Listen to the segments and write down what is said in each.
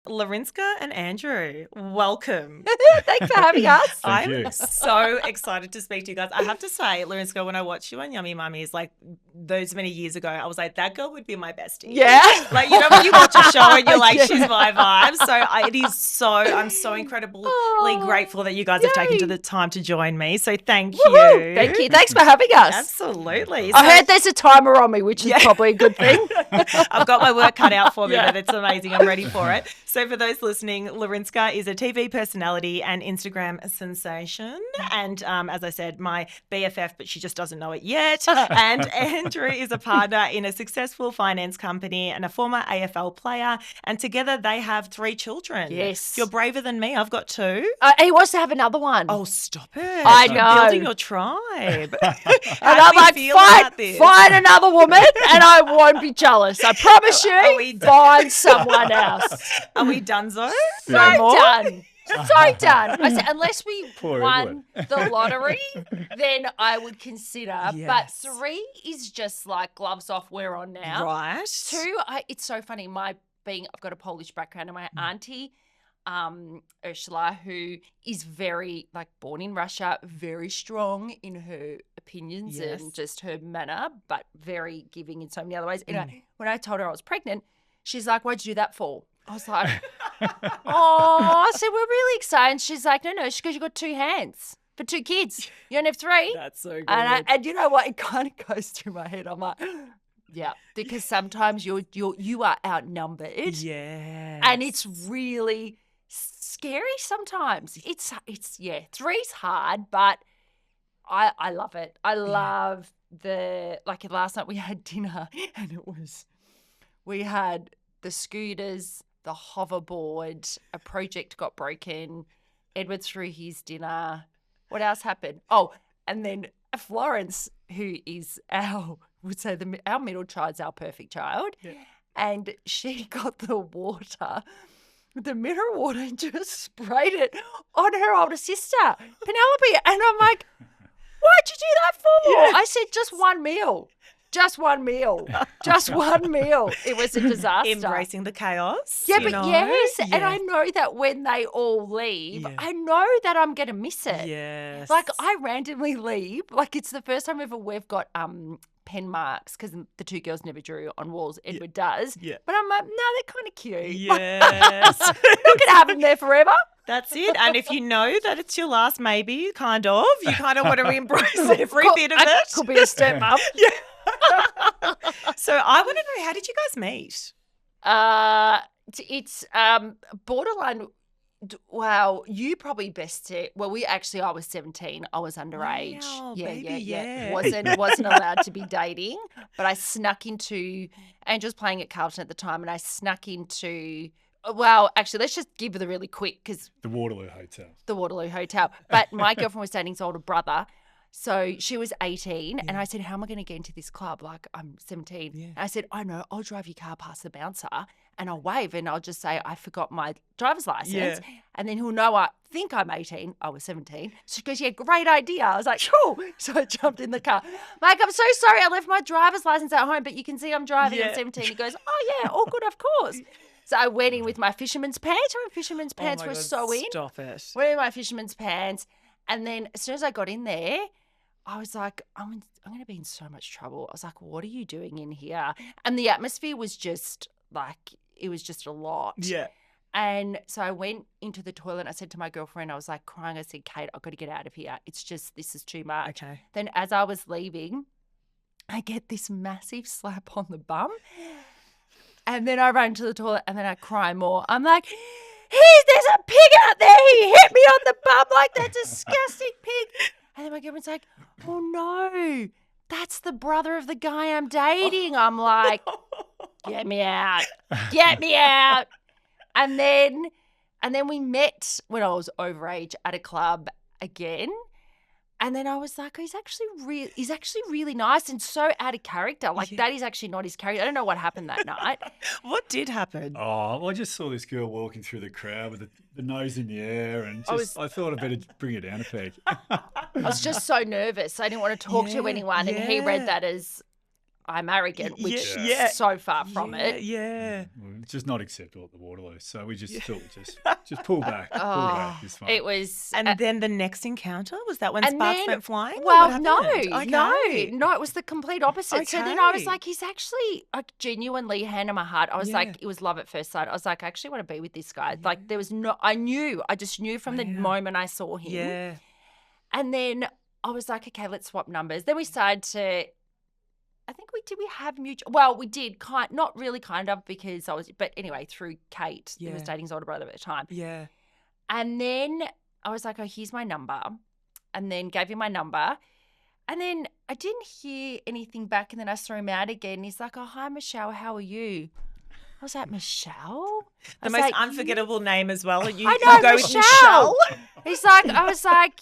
Lorinska and Andrew, welcome. Thanks for having us. Thank you. I'm so excited to speak to you guys. I have to say, Lorinska, when I watched you on Yummy Mummies, like those many years ago, I was like, that girl would be my bestie. Yeah. Like, you know, when you watch a show and you're like, Yeah. she's my vibe. So I'm so incredibly grateful that you guys have taken to the time to join me. So thank you. Woohoo. Thank you. Thanks for having us. Absolutely. I heard there's a timer on me, which is probably a good thing. I've got my work cut out for me, but it's amazing. I'm ready for it. So for those listening, Lorinska is a TV personality and Instagram sensation. And as I said, my BFF, but she just doesn't know it yet. And Andrew is a partner in a successful finance company and a former AFL player. And together they have 3 children. Yes. You're braver than me. I've got 2. He wants to have another one. Oh, stop it. I You're know. building your tribe. And I'm like, find another woman and I won't be jealous. I promise you, find someone else. Are we donezo? So No more? done. So done. I said, unless we Poor won the lottery, then I would consider. But Yes. 3 is just like gloves off, we're on now. Right. 2, it's so funny. I've got a Polish background, and my auntie, Ursula, who is very born in Russia, very strong in her opinions Yes. and just her manner, but very giving in so many other ways. Anyway, when I told her I was pregnant, she's like, "What'd you do that for?" I was like, "Oh," I said, "We're really excited." And she's like, "No, she goes, you got 2 hands for 2 kids. You don't have 3." That's so good. And you know what? It kind of goes through my head. I'm like, yeah, because sometimes you are outnumbered. Yeah. And it's really scary sometimes. It's 3's hard, but I love it. I love last night we had dinner and we had the scooters, the hoverboard, a project got broken, Edward threw his dinner. What else happened? Oh, and then Florence, who is our middle child's our perfect child. Yeah. And she got the mineral water, and just sprayed it on her older sister, Penelope. And I'm like, what'd you do that for? Yeah. I said, just one meal. Just one meal. Just one meal. It was a disaster. Embracing the chaos. Yeah, you but know? yes. Yeah. And I know that when they all leave, I know that I'm going to miss it. Yes. Like, I randomly leave. Like, it's the first time ever we've got pen marks, because the 2 girls never drew on walls. Edward does. Yeah. But I'm like, no, they're kind of cute. Yes. Not going to have them there forever. That's it. And if you know that it's your last maybe, you kind of want to embrace every bit of it. Could be a stepmom. Yeah. So I want to know, how did you guys meet? It's borderline. Wow, you probably best it. Well, I was 17. I was underage. Wow, yeah, baby, yeah. Wasn't allowed to be dating, but I snuck into. Angel was playing at Carlton at the time, and I snuck into. Well, actually, let's just give the really quick, because The Waterloo Hotel. the Waterloo Hotel. But my girlfriend was dating his older brother. So she was 18, and I said, how am I going to get into this club? Like, I'm 17. Yeah. And I said, I know, I'll drive your car past the bouncer and I'll wave and I'll just say, I forgot my driver's license. Yeah. And then he'll know I think I'm 18. I was 17. So she goes, yeah, great idea. I was like, cool. So I jumped in the car. Mike, I'm so sorry. I left my driver's license at home, but you can see I'm driving at 17. He goes, oh, yeah, all good, of course. So I went in with my fisherman's pants. My fisherman's pants were so in. Stop it. Went in my fisherman's pants. And then as soon as I got in there, I was like, I'm going to be in so much trouble. I was like, what are you doing in here? And the atmosphere was just it was just a lot. Yeah. And so I went into the toilet and I said to my girlfriend, I was like crying. I said, Kate, I've got to get out of here. It's just, this is too much. Okay. Then as I was leaving, I get this massive slap on the bum. And then I run to the toilet and then I cry more. I'm like, there's a pig out there. He hit me on the bum like that disgusting pig. And then my girlfriend's like, oh, no, that's the brother of the guy I'm dating. I'm like, get me out. Get me out. And then we met when I was overage at a club again. And then I was like, he's actually really nice and so out of character. Like, that is actually not his character. I don't know what happened that night. What did happen? Oh, well, I just saw this girl walking through the crowd with the nose in the air, and I thought I'd better bring it down a peg. I was just so nervous. I didn't want to talk to anyone, and he read that as I'm arrogant, which Yeah. so far from it. Yeah. Well, it's just not acceptable at the Waterloo. So we just thought, just pull back. Pull back this one. It was. And then the next encounter, was that when and sparks then- went flying? or Well, what no, happened? no, it was the complete opposite. So then I was Okay. like, he's actually like genuinely hand on my heart. I was like, it was love at first sight. I was like, I actually want to be with this guy. Like there was I just knew from the moment I saw him. Yeah. And then I was like, okay, let's swap numbers. Then we started to, I think we have mutual, well, we did not really kind of because but anyway, through Kate, who was dating his older brother at the time. Yeah. And then I was like, oh, here's my number. And then gave him my number. And then I didn't hear anything back. And then I saw him out again. He's like, oh, hi, Michelle. How are you? I was like, Michelle? The most unforgettable name as well. You I know, go Michelle. with Michelle. He's like, I was like,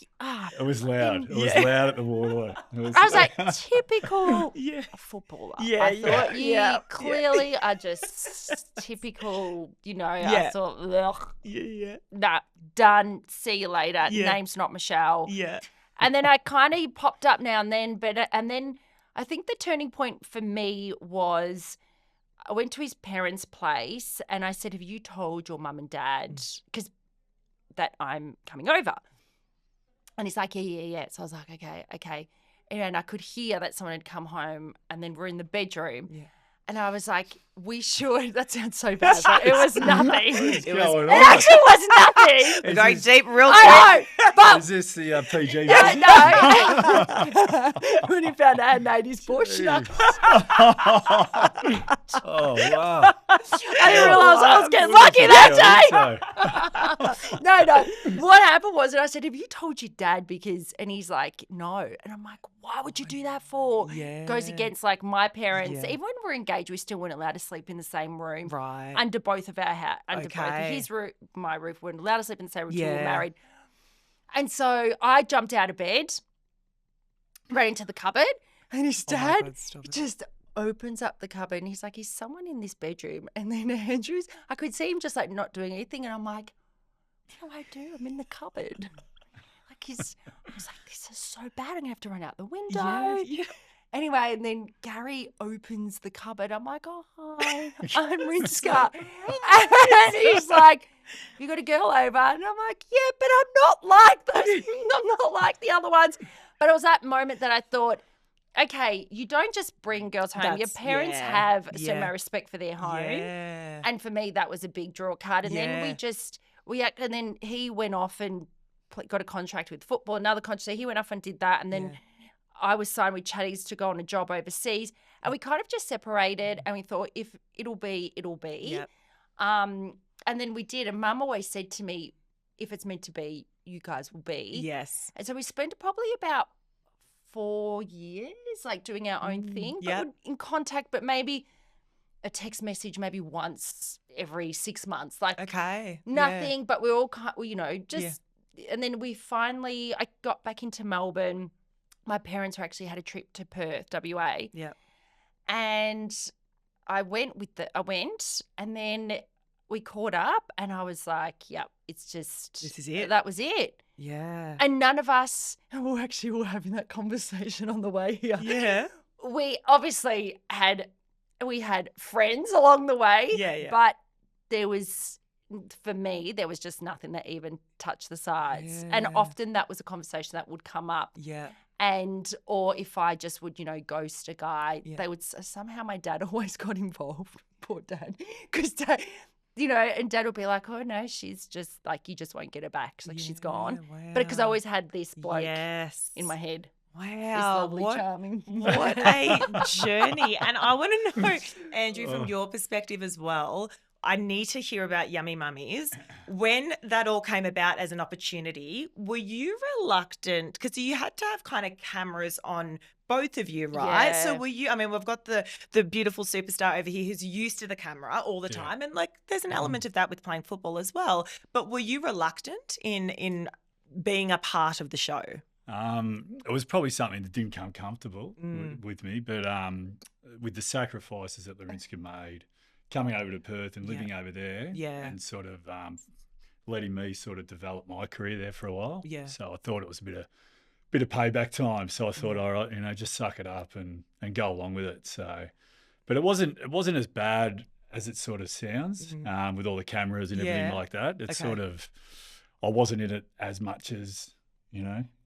It was loud. It was loud at the Waterloo. I was like, typical footballer. Yeah, I thought, yeah. clearly are just typical, I thought, ugh, Yeah. nah, done, see you later. Yeah. Name's not Michelle. Yeah. And then I kind of popped up now and then, and then I think the turning point for me was I went to his parents' place and I said, have you told your mum and dad that I'm coming over? And he's like, yeah. So I was like, okay. And I could hear that someone had come home and then we're in the bedroom. Yeah. And I was like, we should. That sounds so bad, but it was nothing. It actually was nothing. We're going deep real quick. I know. But Is this the PG? no. When he found out I had an 80s bush. Oh, wow. I didn't realise I was getting lucky that day. No. What happened was that I said, have you told your dad? And he's like, no. And I'm like, why would you do that for? Yeah. Goes against like my parents. Yeah. Even when we're engaged, we still weren't allowed to sleep in the same room. Right. Under both of our both Okay. his roof, my roof. We weren't allowed to sleep in the same room. We Yeah. were married. And so I jumped out of bed, ran into the cupboard, and his dad God, stop it. just opens up the cupboard and he's like, is someone in this bedroom? And then Andrew's, I could see him just like not doing anything. And I'm like, what do I do? I'm in the cupboard. I was like, this is so bad. I'm going to have to run out the window. Yeah. Anyway, and then Gary opens the cupboard. I'm like, oh, hi, I'm Rinska. And he's like, you got a girl over? And I'm like, yeah, but I'm not like those. I'm not like the other ones. But it was that moment that I thought, okay, you don't just bring girls home. Your parents have a certain amount of respect for their home. Yeah. And for me, that was a big draw card. And then and then he went off and got a contract with football, another contract. So he went off and did that. And then I was signed with Chatties to go on a job overseas. And we kind of just separated and we thought, if it'll be, it'll be. Yep. And then we did. And Mum always said to me, if it's meant to be, you guys will be. Yes. And so we spent probably about 4 years, like doing our own thing, but in contact, but maybe a text message maybe once every 6 months, like nothing, but we're all and then I got back into Melbourne. My parents actually had a trip to Perth, WA. Yeah. And I went and then we caught up and I was like, yep, it's just, this is it. That was it. Yeah. And none of us, and we're actually all having that conversation on the way here. Yeah. We obviously had friends along the way. Yeah. But for me, there was just nothing that even touched the sides. Yeah. And often that was a conversation that would come up. Yeah. Or if I just would, ghost a guy, Yeah. they would, somehow my dad always got involved. Poor dad. Because dad, and dad would be like, oh no, she's just like, you just won't get her back. She's gone. Wow. But because I always had this bloke in my head. Wow. This lovely, charming. What a journey. And I want to know, Andrew, from your perspective as well, I need to hear about Yummy Mummies. When that all came about as an opportunity, were you reluctant? Because you had to have kind of cameras on both of you, right? Yeah. So were you, I mean, we've got the beautiful superstar over here who's used to the camera all the time. And like, there's an element of that with playing football as well. But were you reluctant in being a part of the show? It was probably something that didn't come comfortable with me, but with the sacrifices that Lorinska made, coming over to Perth and living over there, and sort of letting me sort of develop my career there for a while. Yeah. So I thought it was a bit of payback time. So I thought, all right, just suck it up and go along with it. So, but it wasn't as bad as it sort of sounds with all the cameras and everything like that. It's sort of, I wasn't in it as much as,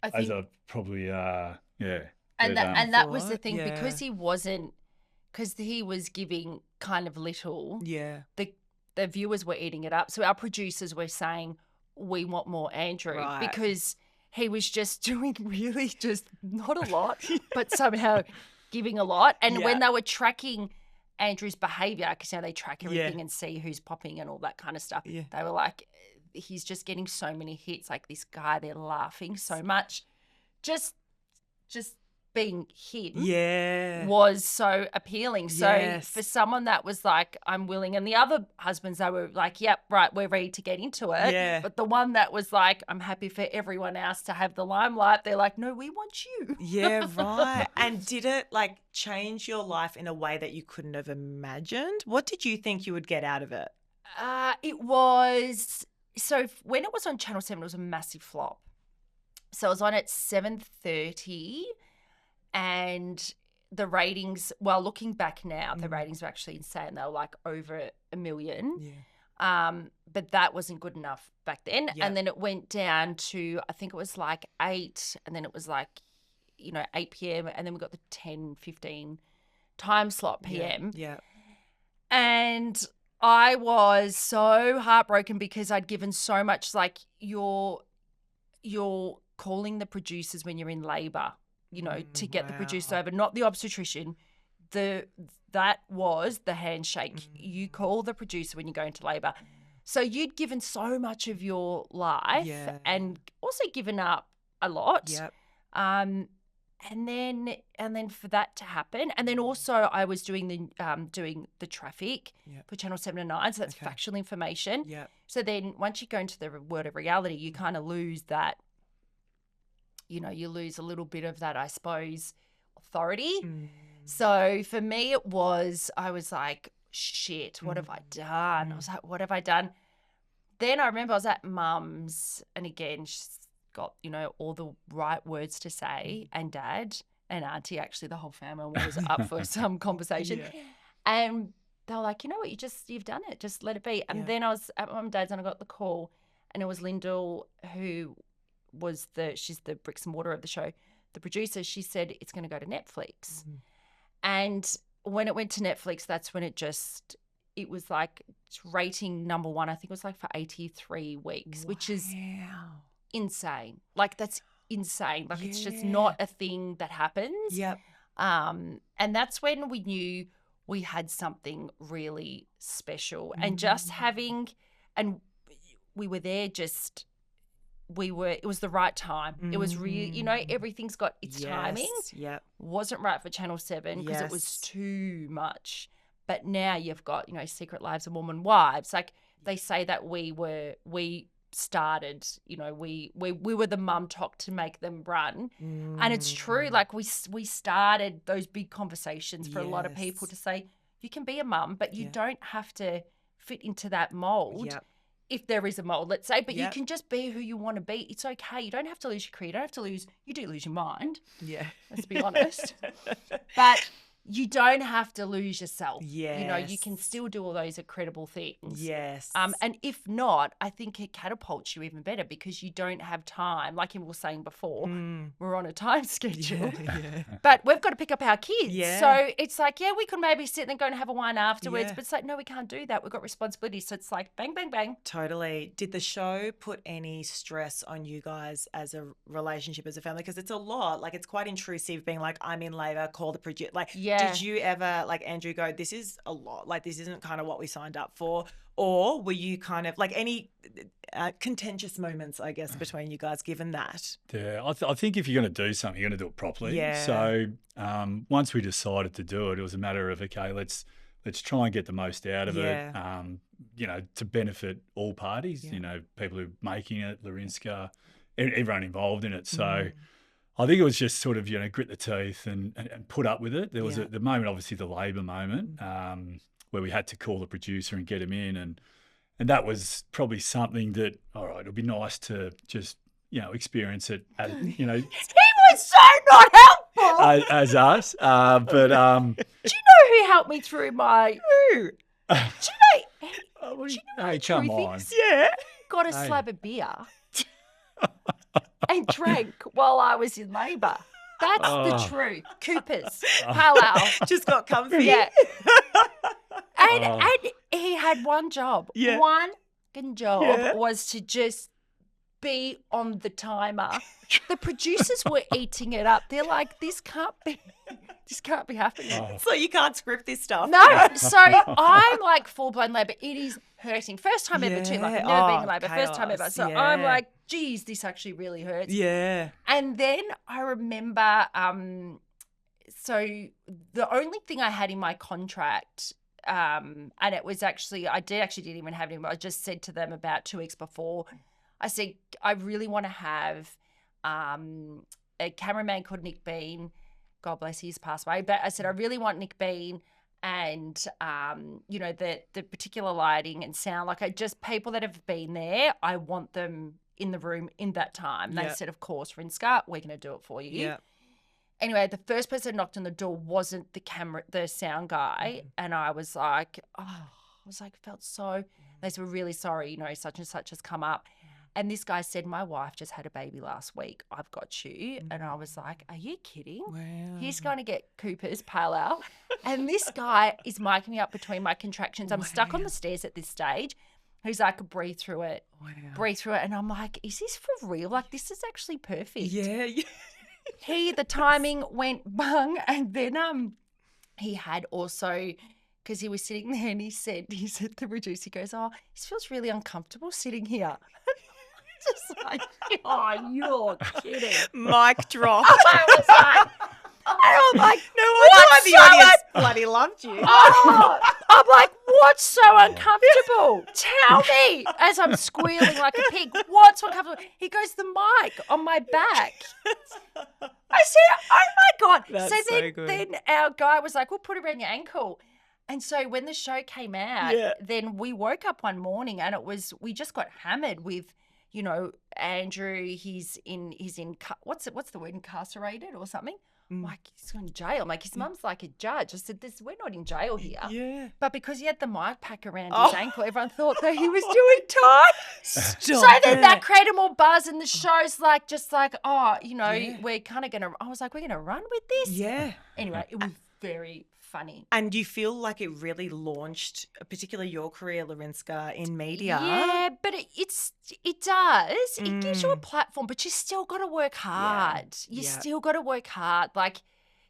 as I probably, And that was the thing, because he was giving kind of little. Yeah. The viewers were eating it up. So our producers were saying, we want more Andrew, because he was just doing really just not a lot, but somehow giving a lot. And when they were tracking Andrew's behaviour, because they track everything and see who's popping and all that kind of stuff, they were like, he's just getting so many hits. Like this guy, they're laughing so much. Just being him was so appealing. So for someone that was like, I'm willing, and the other husbands, they were like, yep, right, we're ready to get into it. Yeah. But the one that was like, I'm happy for everyone else to have the limelight, they're like, no, we want you. Yeah, right. And did it like change your life in a way that you couldn't have imagined? What did you think you would get out of it? It was, so when it was on Channel 7, it was a massive flop. So it was on at 7:30. And the ratings, well, looking back now, the ratings were actually insane. They were like over 1 million. Yeah. But that wasn't good enough back then. Yeah. And then it went down to, I think it was like 8, and then it was like, 8 p.m. And then we got the 10:15 time slot p.m. Yeah. And I was so heartbroken because I'd given so much, like you're calling the producers when you're in labour. To get the producer over, not the obstetrician. That was the handshake. You call the producer when you go into labour. So you'd given so much of your life and also given up a lot. Yep. And then for that to happen, and then also I was doing the traffic for Channel 7 and 9, so that's factual information. Yep. So then once you go into the world of reality, you kind of lose that. You lose a little bit of that, I suppose, authority. So for me, I was like, shit, what have I done? I was like, what have I done? Then I remember I was at Mum's, and again, she's got, all the right words to say, and Dad and Auntie, actually, the whole family was up for some conversation. Yeah. And they were like, you know what, you've done it, just let it be. And then I was at Mum and Dad's, and I got the call, and it was Lyndall, who was she's the bricks and mortar of the show, the producer. She said it's going to go to Netflix. And when it went to Netflix, that's when it was like rating number 1, I think it was like for 83 weeks, which is insane. Like that's insane. Like it's just not a thing that happens. Yep. And that's when we knew we had something really special. And just having, and we were there it was the right time. It was really, everything's got its timing. Yep. Wasn't right for Channel 7 because it was too much. But now you've got, Secret Lives of Mormon Wives. Like they say that we started, we were the mum talk to make them run. And it's true. Like we started those big conversations for a lot of people to say, you can be a mum, but you don't have to fit into that mold. Yep. If there is a mold, let's say, but you can just be who you want to be. It's okay. You don't have to lose your career. You do lose your mind. Yeah. Let's be honest. But you don't have to lose yourself. Yes. You can still do all those incredible things. Yes. And if not, I think it catapults you even better because you don't have time. Like you were saying before, we're on a time schedule. But we've got to pick up our kids. Yeah. So it's like, we could maybe sit and go and have a wine afterwards, but it's like, no, we can't do that. We've got responsibilities. So it's like bang, bang, bang. Totally. Did the show put any stress on you guys as a relationship, as a family? Because it's a lot. Like it's quite intrusive being like, I'm in labour, call the producer. Like, did you ever, like Andrew, go, this is a lot, like this isn't kind of what we signed up for? Or were you kind of like any contentious moments, I guess, between you guys given that? Yeah, I think if you're going to do something, you're going to do it properly. Yeah. So once we decided to do it, it was a matter of, okay, let's try and get the most out of it, to benefit all parties, people who are making it, Lorinska, everyone involved in it. So I think it was just sort of, grit the teeth and put up with it. There was the moment, obviously the labour moment, where we had to call the producer and get him in. And that was probably something that, all right, it'll be nice to just, experience it. As, He so not helpful. as us. But Do you know who helped me through my? Who? Do you know? hey, come truth on. is? Yeah. Got a Hey. slab of beer and drank while I was in labour. That's the Oh. truth. Cooper's, Palo. Just got comfy. Yeah. And Oh. and he had one job. Yeah. One fucking job Yeah. was to just be on the timer. The producers were eating it up. They're like, this can't be happening. Oh. So you can't script this stuff. No, so I'm like full blown labour. It is hurting. First time ever too. Like I've never been in labour. First time ever. chaos. So Yeah. I'm like, geez, this actually really hurts. Yeah. And then I remember, so the only thing I had in my contract, and it was actually, didn't even have it. I just said to them about 2 weeks before, I said, I really want to have a cameraman called Nick Bean. God bless, he's passed away. But I said, I really want Nick Bean and, the particular lighting and sound. Like people that have been there, I want them in the room in that time. And they said, of course, Rinska, we're going to do it for you. Yeah. Anyway, the first person who knocked on the door wasn't the sound guy. And I was like, felt so, they said, we're really sorry, such and such has come up. And this guy said, my wife just had a baby last week. I've got you. And I was like, are you kidding? Wow. He's going to get Cooper's pale ale. And this guy is miking me up between my contractions. I'm stuck on the stairs at this stage. He's like, breathe through it. Wow. Breathe through it. And I'm like, is this for real? Like, this is actually perfect. Yeah. The timing went bung. And then he had also, because he was sitting there and he said to the producer, he goes, oh, this feels really uncomfortable sitting here. Just like, oh, you're kidding. Mic drop. I was like, I'm like, No wonder why the so audience bloody loved you. oh, I'm like, what's so uncomfortable? Tell me. As I'm squealing like a pig, what's uncomfortable? He goes, the mic on my back. I said, oh my God. That's so good. Then our guy was like, we'll put it around your ankle. And so when the show came out, then we woke up one morning and we just got hammered with, Andrew, he's in what's the word, incarcerated or something? Like, he's in jail. I'm like, his mum's like a judge. I said, we're not in jail here. Yeah. But because he had the mic pack around his ankle, everyone thought that he was doing time. So then that created more buzz, and the show's like, we're kind of going to, I was like, we're going to run with this? Yeah. Anyway, it was very funny. And you feel like it really launched, particularly your career, Lorinska, in media. Yeah, but it does. It gives you a platform, but you still got to work hard. You still got to work hard. Like,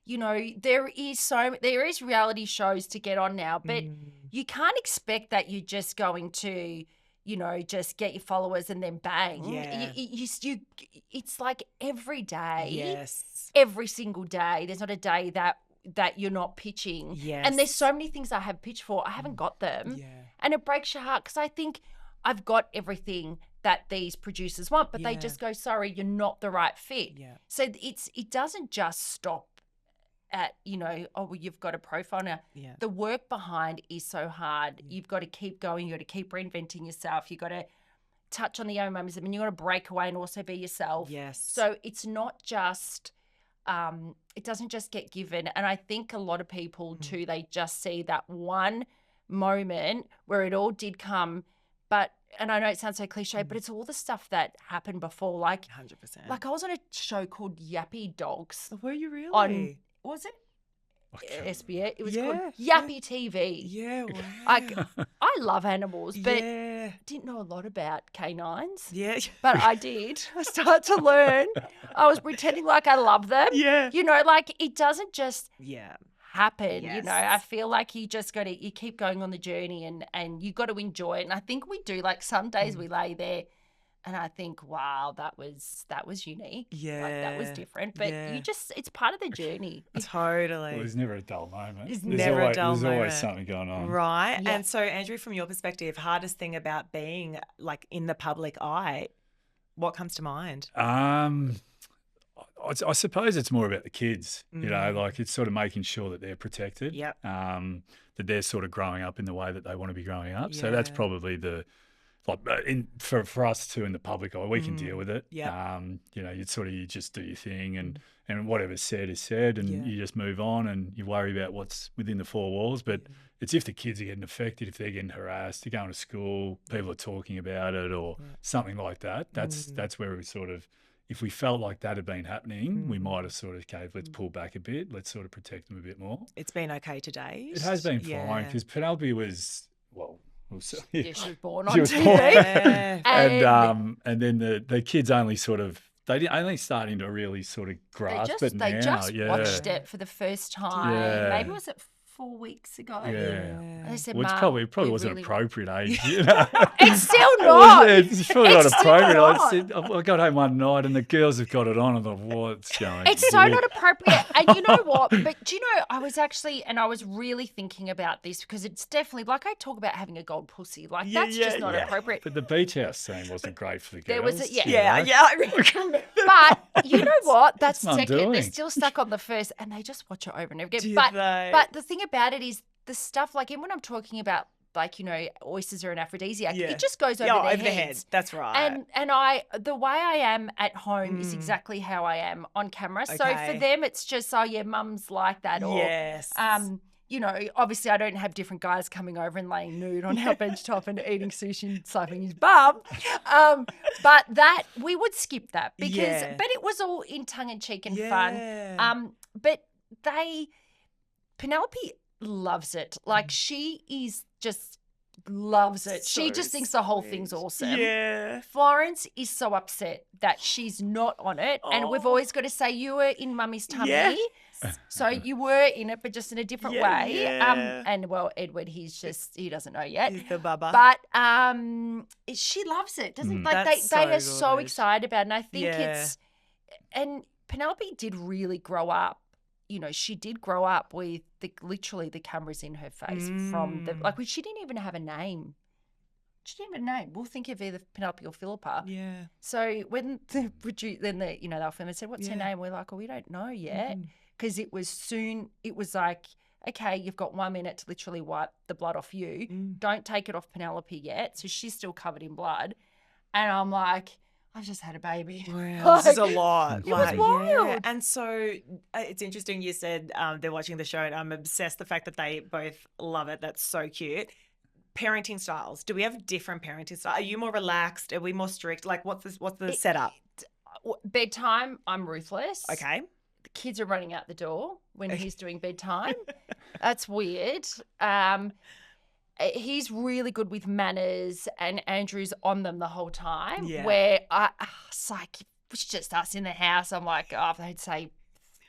there is reality shows to get on now, but you can't expect that you're just going to, just get your followers and then bang. Yeah. It's like every day. Yes. Every single day. There's not a day that you're not pitching. Yes. And there's so many things I have pitched for. I haven't got them. Yeah. And it breaks your heart because I think I've got everything that these producers want, but they just go, sorry, you're not the right fit. Yeah. So it doesn't just stop at, you've got a profile now. Yeah. The work behind is so hard. You've got to keep going. You've got to keep reinventing yourself. You've got to touch on the Yummy Mummies, and you've got to break away and also be yourself. Yes. So it's not just... it doesn't just get given. And I think a lot of people too, they just see that one moment where it all did come. And I know it sounds so cliche, but it's all the stuff that happened before. Like 100%. Like I was on a show called Yappy Dogs. Were you really? Was it? Okay. SBS. It was Yeah, called Yappy TV. Yeah. Wow. I love animals, but yeah. didn't know a lot about canines. Yeah. But I did. I started to learn. I was pretending like I love them. Yeah. Like it doesn't just happen. Yes. I feel like you keep going on the journey and you got to enjoy it. And I think we do. Like some days we lay there and I think, wow, that was unique. Yeah. Like that was different. But it's part of the journey. Totally. Well, there's never a dull moment. There's never a dull There's moment. always something going on. Right. Yeah. And so, Andrew, from your perspective, hardest thing about being like in the public eye, what comes to mind? I suppose it's more about the kids, like it's sort of making sure that they're protected, Yep. that they're sort of growing up in the way that they want to be growing up. So that's probably the for us too in the public eye, we can deal with it. Yeah. You just do your thing and whatever's said is said, and you just move on and you worry about what's within the four walls. But it's if the kids are getting affected, if they're getting harassed, they're going to school, people are talking about it or something like that. That's where we sort of, if we felt like that had been happening, we might have sort of, okay, let's pull back a bit. Let's sort of protect them a bit more. It's been okay today. It has been fine because Penelope was, she was born on she was TV. born. And then the kids only sort of, only starting to really sort of grasp it now. They just watched it for the first time. Yeah. Maybe was it 4 weeks ago? Yeah. They said, Which probably wasn't appropriate age. It's still not. It's probably not appropriate. Not. I got home one night and the girls have got it on. I thought, what's going on? It's so not appropriate. And you know what? But do you know, I was really thinking about this because it's definitely, like I talk about having a gold pussy. Like that's just not appropriate. But the beach house scene wasn't great for the girls. There was I remember. But you know what? That's That's second. undoing. They're still stuck on the first and they just watch it over and over again. Do But they? the thing about it is the stuff, like, and when I'm talking about, like, oysters are an aphrodisiac, it just goes over their heads. That's right. And the way I am at home is exactly how I am on camera. So Okay. for them, it's just, mum's like that. Or, Yes. Obviously I don't have different guys coming over and laying nude on our bench top and eating sushi and slapping his bum. But that, we would skip that because, but it was all in tongue in cheek and fun. But Penelope loves it. Like she loves it. She just thinks the whole thing's awesome. Yeah. Florence is so upset that she's not on it. And we've always got to say, you were in Mummy's tummy. Yes. So you were in it, but just in a different way. Yeah. And well, Edward, he doesn't know yet. He's the bubba. But she loves it, doesn't like That's they are so so good. excited about it. And I think Yeah. and Penelope did really grow up. She did grow up with literally the cameras in her face from she didn't even have a name. She didn't have a name. We'll think of either Penelope or Philippa. Yeah. So when they were filming and said, what's her name? We're like, we don't know yet. Because it was like, okay, you've got 1 minute to literally wipe the blood off you. Don't take it off Penelope yet. So she's still covered in blood. And I'm like, I've just had a baby. Wow, this is a lot. It was wild. Yeah. And so it's interesting you said they're watching the show and I'm obsessed the fact that they both love it. That's so cute. Parenting styles. Do we have different parenting styles? Are you more relaxed? Are we more strict? Like what's the setup? Bedtime, I'm ruthless. Okay. The kids are running out the door when he's doing bedtime. That's weird. He's really good with manners and Andrew's on them the whole time. Yeah. Where it's like, it's just us in the house. I'm like, they'd say,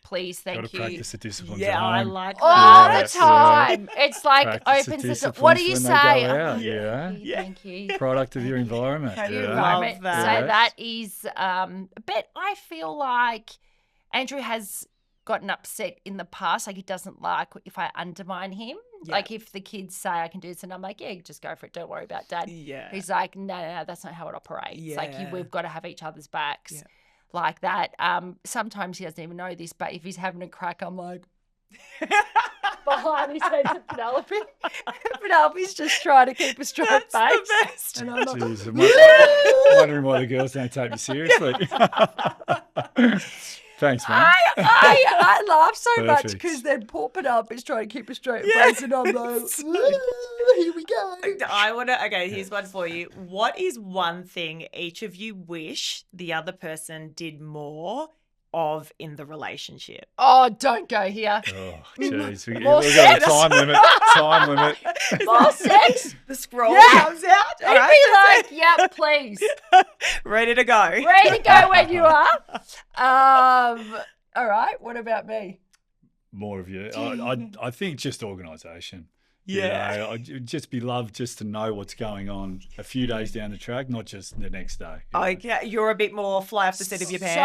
please, thank Got to you. practice the disciplines Yeah, at I home. like All that. the time. It's like Practice the opens the door. What do you disciplines when they say? go out, I'm like, yeah. Thank you, thank you. Product of your environment. Product of your yeah. environment. Love So that. that is, but I feel like Andrew has gotten upset in the past. Like he doesn't like if I undermine him. Yeah. Like if the kids say I can do this and I'm like, yeah, just go for it. Don't worry about Dad. Yeah. He's like, no, that's not how it operates. Like Yeah. we've got to have each other's backs. Yeah. Like that. Sometimes he doesn't even know this, but if he's having a crack, I'm like behind his head to Penelope. Penelope's just trying to keep a straight face. That's the best. And I'm like, Jeez, I'm wondering why the girls don't take me seriously. Thanks, man. I laugh so much Perfect. because then poor Penelope's trying to keep a straight face and I'm like, here we go. Okay, here's one for you. What is one thing each of you wish the other person did more of in the relationship? Oh, don't go here. Oh, jeez. We've More got a sex. time limit. Time limit. More sex? The scroll Yeah. comes out. All It'd right. be like, yeah, please. Ready to go. Ready to go when you are. All right, what about me? More of you. I think just organisation. Yeah. I'd just be loved just to know what's going on a few days down the track, not just the next day. Okay, you're a bit more fly off the seat of your pants. So-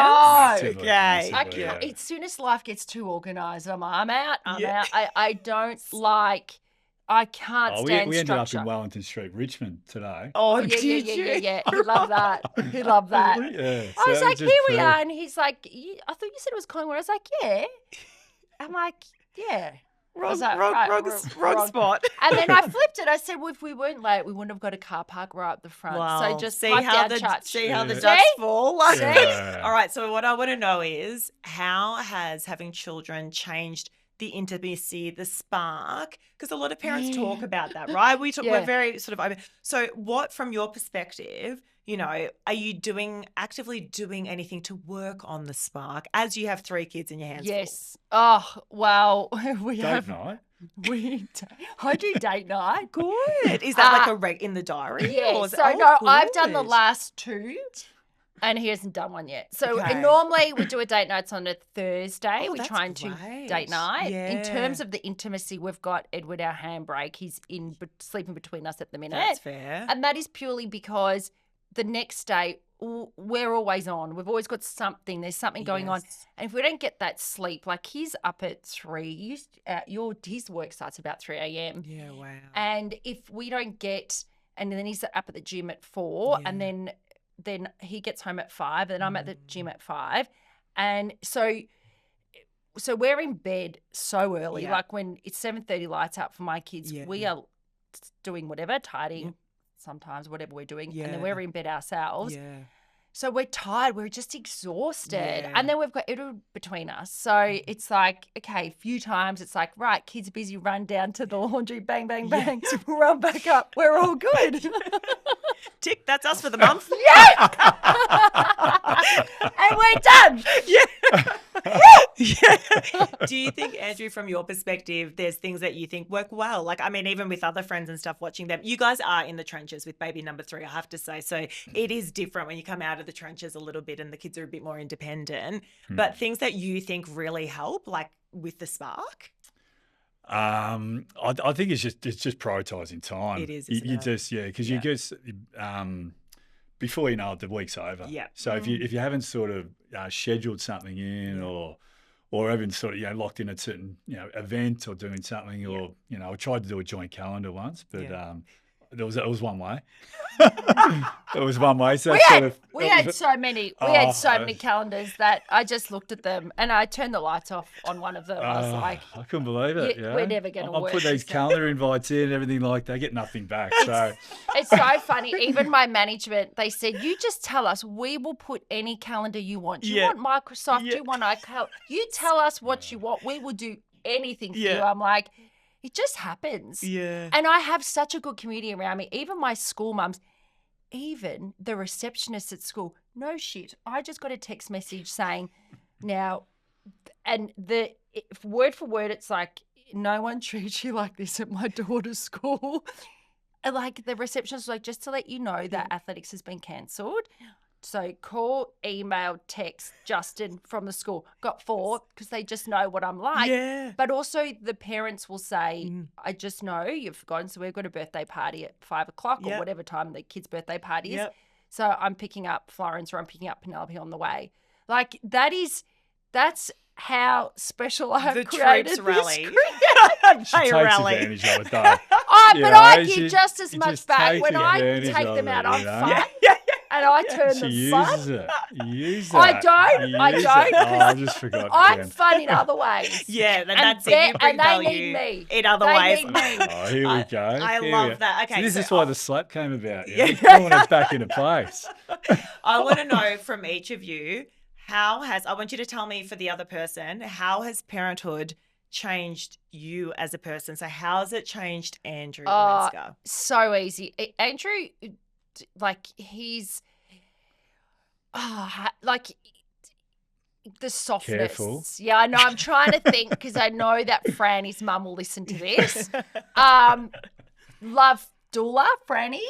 Massively, Okay. massively, I can't, yeah. as soon as life gets too organised, I'm out. Yeah. I don't like, I can't Oh, stand we ended up structure. in Wellington Street, Richmond today. Oh, Yeah. He loved that. He loved that. Yeah. I was so like, just here we perfect. are. And he's like, I thought you said it was Collingwood. I was like, yeah. I'm like, yeah. Wrong spot. And then I flipped it. I said, well, if we weren't late, we wouldn't have got a car park right up the front. Well, so just see pipe how down church. the ducks fall. Like, Yeah. All right. So what I want to know is, how has having children changed the intimacy, the spark? Because a lot of parents talk about that, right? We're very sort of open. So what, from your perspective, are you actively doing anything to work on the spark as you have 3 kids in your hands? Yes. Oh, well, Date night. I do date night. Good. Is that like a in the diary? Yeah. So I've done the last 2. And he hasn't done one yet. So normally we do a date nights on a Thursday. We try and do date night. Yeah. In terms of the intimacy, we've got Edward, our handbrake. He's sleeping between us at the minute. That's fair. And that is purely because the next day we're always on. We've always got something. There's something going on. And if we don't get that sleep, like he's up at 3. His work starts about 3 a.m. Yeah, wow. And if we don't get, and then he's up at the gym at 4, and then he gets home at 5, and I'm at the gym at 5. And so we're in bed so early. Like when it's 7:30 lights out for my kids, we are doing whatever, tidying sometimes, whatever we're doing. And then we're in bed ourselves. Yeah. So we're tired. We're just exhausted. Yeah. And then we've got Edward between us. So it's like, okay, a few times it's like, right, kids busy, run down to the laundry, bang, bang, bang, run back up. We're all good. Tick, that's us for the month. Yeah. And we're done. Yeah. Yeah. Do you think, Andrew, from your perspective, there's things that you think work well? Like, I mean, even with other friends and stuff watching them, you guys are in the trenches with baby number 3, I have to say. So it is different when you come out of the trenches a little bit and the kids are a bit more independent. But things that you think really help, like with the spark? I think it's just prioritising time. It is, you just because you just before you know it, the week's over. Yeah. So if you haven't sort of scheduled something in or even sort of locked in a certain event or doing something or I tried to do a joint calendar once, but it was one way. It was one way. So we had so many calendars that I just looked at them and I turned the lights off on one of them. I was like, I couldn't believe it. We're never going to work. I put these calendar invites in and everything like that. I get nothing back. So it's so funny. Even my management, they said, you just tell us. We will put any calendar you want. Do you want Microsoft? Do you want iCloud? You tell us what you want. We will do anything for you. I'm like, it just happens. Yeah. And I have such a good community around me. Even my school mums, even the receptionists at school, no shit. I just got a text message saying, now, and word for word, it's like, no one treats you like this at my daughter's school. And like the receptionist was like, just to let you know that athletics has been cancelled. So call, email, text Justin from the school. Got 4 because they just know what I'm like. Yeah. But also the parents will say, I just know you've forgotten. So we've got a birthday party at 5 o'clock or whatever time the kid's birthday party is. So I'm picking up Florence or I'm picking up Penelope on the way. Like that's how special I have created troops rally. She takes advantage of it though. But I give just as much back. When I take them out, I'm fun. And I turn them fun. Use that. I don't. I just forgot. I'm fun in other ways. Yeah, that's it. You bring value need me. In other ways. Need me. Oh, here we go. I love that. Okay, so this is why the slap came about. Pulling it back into place. I want to know from each of you, I want you to tell me for the other person, how has parenthood changed you as a person? So how has it changed Andrew Lorinska? So easy. Andrew, like he's like the softness. Careful. Yeah, I know. I'm trying to think because I know that Fran, his mum, will listen to this. Love doula, Franny,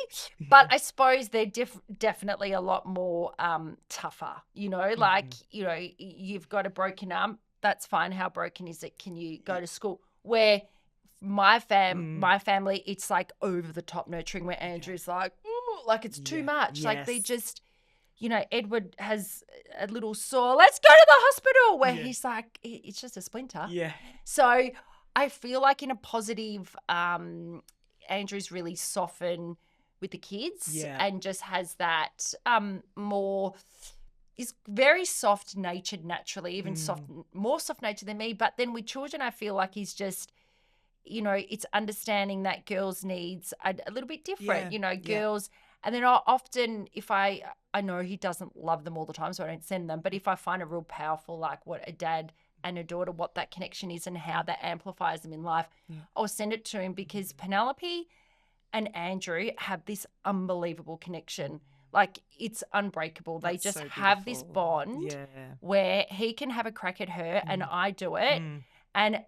but I suppose they're definitely a lot more tougher. Like you've got a broken arm. That's fine. How broken is it? Can you go to school? Where my family, it's like over the top nurturing. Where Andrew's like, ooh, like it's too much. Yes. Like they just, Edward has a little sore. Let's go to the hospital. Where he's like, it's just a splinter. Yeah. So I feel like in a positive, Andrew's really softened with the kids and just has that is very soft natured naturally, even more soft natured than me. But then with children, I feel like he's just it's understanding that girls' needs are a little bit different. Yeah, Girls, and then often if I know he doesn't love them all the time, so I don't send them. But if I find a real powerful, like what a dad and a daughter, what that connection is and how that amplifies them in life, I'll send it to him, because Penelope and Andrew have this unbelievable connection. Like, it's unbreakable. They just have this bond where he can have a crack at her and I do it. And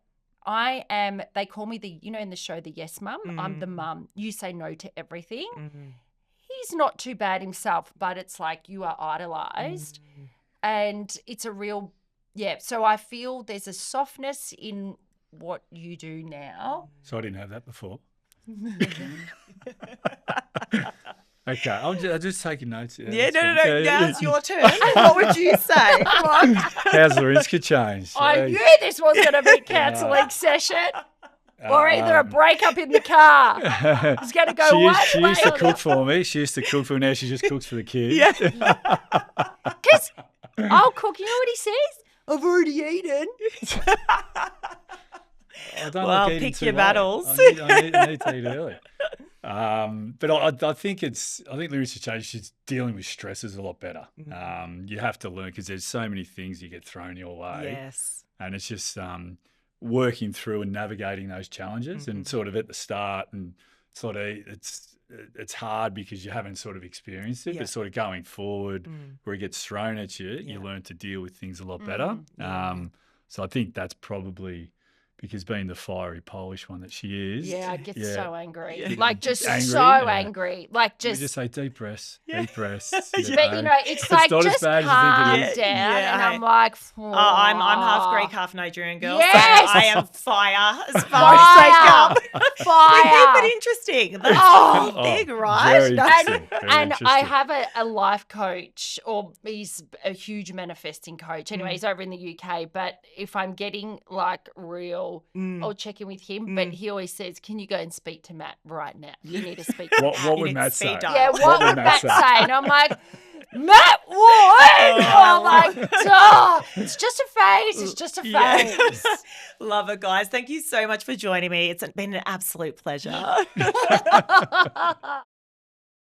they call me in the show, the yes mum. I'm the mum. You say no to everything. He's not too bad himself, but it's like you are idolized. And it's a real, so I feel there's a softness in what you do now. So I didn't have that before. Okay, I'm just taking notes. Yeah, no. Now it's your turn. What would you say? Come on. How's Lorinska changed? I knew this was going to be a counselling session. Or either a breakup in the car. It's going to go She used to cook for me. She used to cook for me. Now she just cooks for the kids. Yeah. Because I'll cook. You know what he says? I've already eaten. Well, pick your battles. I need to eat early. But I think Lorinska changed. She's dealing with stresses a lot better. You have to learn, because there's so many things you get thrown your way. Yes. And it's just working through and navigating those challenges, and sort of at the start, and sort of it's hard because you haven't sort of experienced it, but sort of going forward where it gets thrown at you, you learn to deal with things a lot better. So I think that's probably because being the fiery Polish one that she is. Yeah, I get so angry. Yeah. Like, just Angry? so Yeah. angry. Like, We just... just say deep breaths, deep breaths. But, it's like, not as just bad as calm you think it is. down. Yeah, And hey. I'm like... I'm half Greek, half Nigerian girl. Yes! So I am fire as far as they come. Fire! We keep it interesting. That's big, right? Very interesting. Very And I interesting. have a life coach, or he's a huge manifesting coach. Anyway, he's over in the UK. But if I'm getting like real, I'll check in with him. But he always says, "Can you go and speak to Matt right now? You need to speak to Matt." What You would need Matt speed say? dial. Yeah, what would would Matt Matt say? say? And I'm like, Matt would. I'm like, duh, it's just a phase. It's just a phase. Love it, guys. Thank you so much for joining me. It's been an absolute pleasure.